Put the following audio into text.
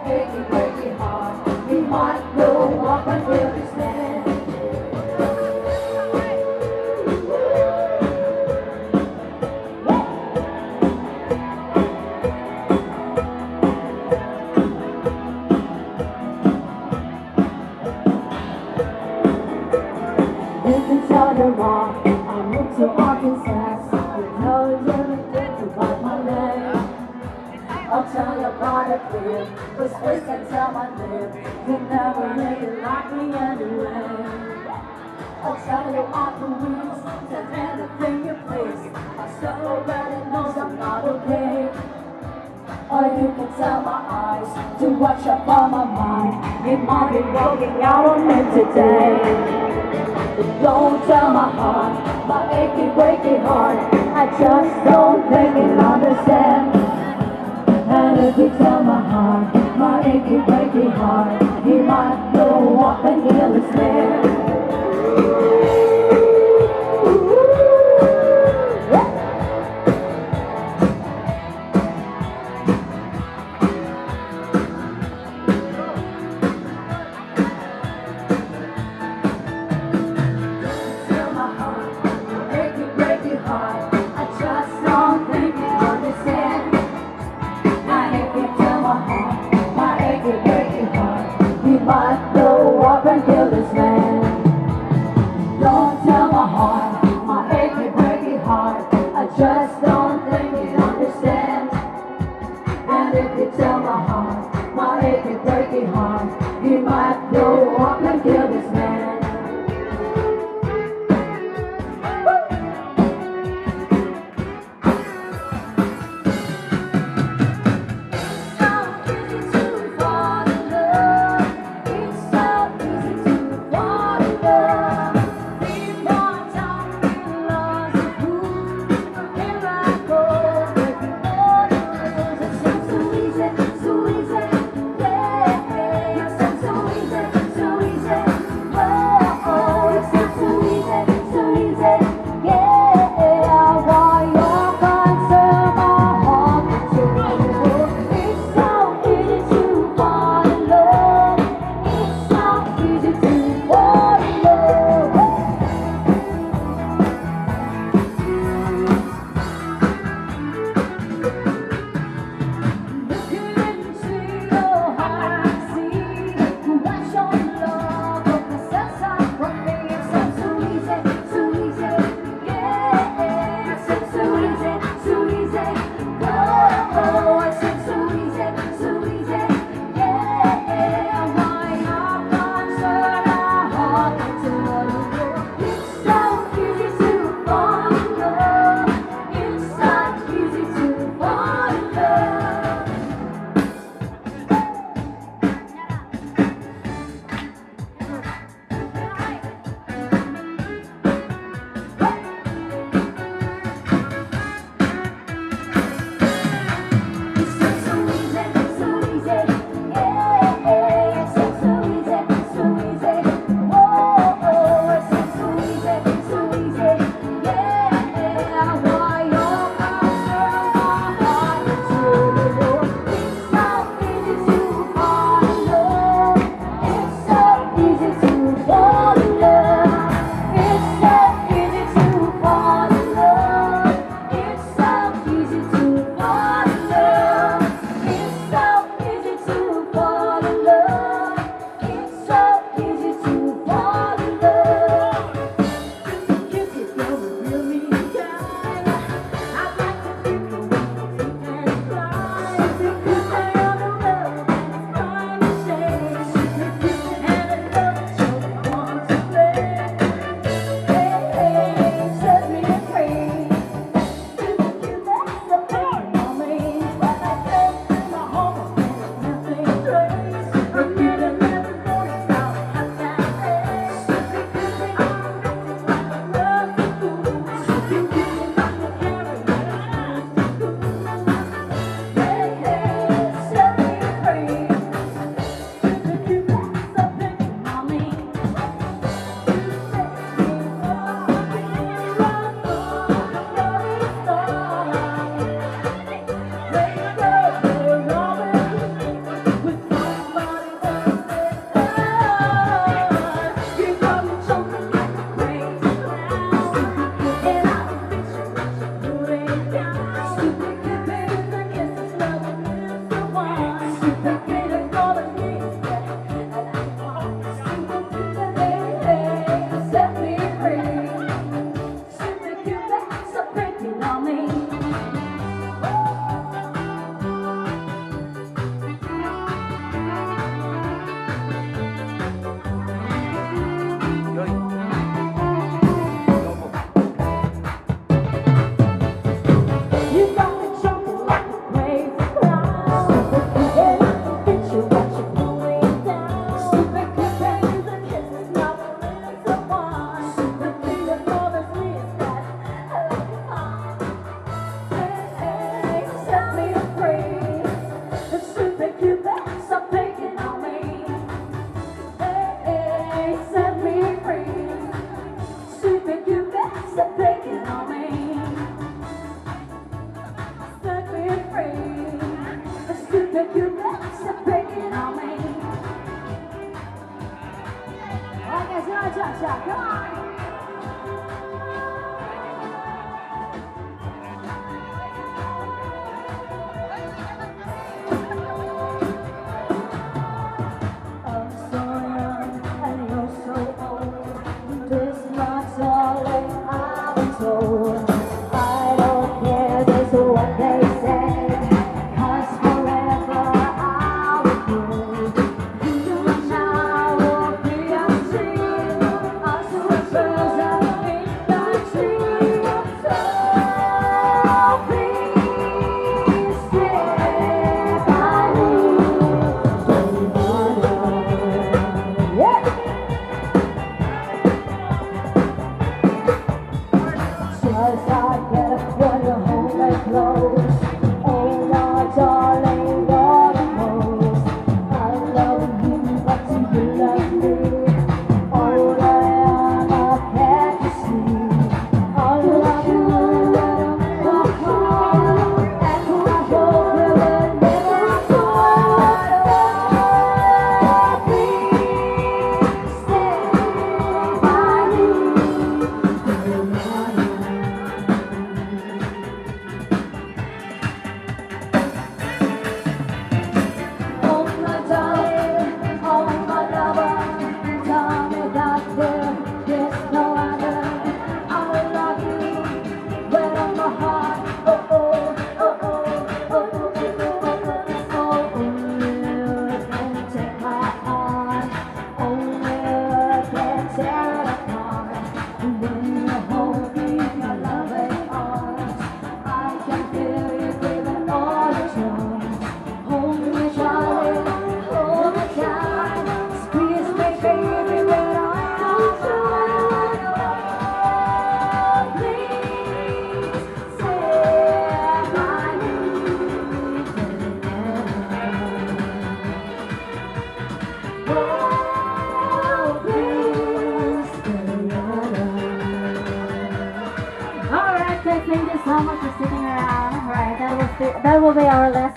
achy, breaky heart. He might go up until he's dead. You can tell your mom I moved to Arkansas. You know you're to bite my leg. I'll tell your brother clear, this place can tell my name. You never really like me anyway. I'll tell you all the weeks, tell anything you please. My son already knows I'm not okay. Or you can tell my eyes to watch up on my mind. It might be walking out on me today. But don't tell my heart, my achy, breaky heart. I just don't think it understand. And if you tell my heart, my achy, breaky heart, he might go up and heal his man. Tell my heart, my achy, breaky heart, I just don't think you understand. And if you tell my heart, my achy, breaky heart, he might go up and kill this man. Don't tell my heart, my achy, breaky heart, I just don't think you understand. And if you tell my heart, my achy, breaky heart, he might go up and kill this man. It's so easy to fall in love. It's so Thank you so much for sticking around. All right, that will be our last.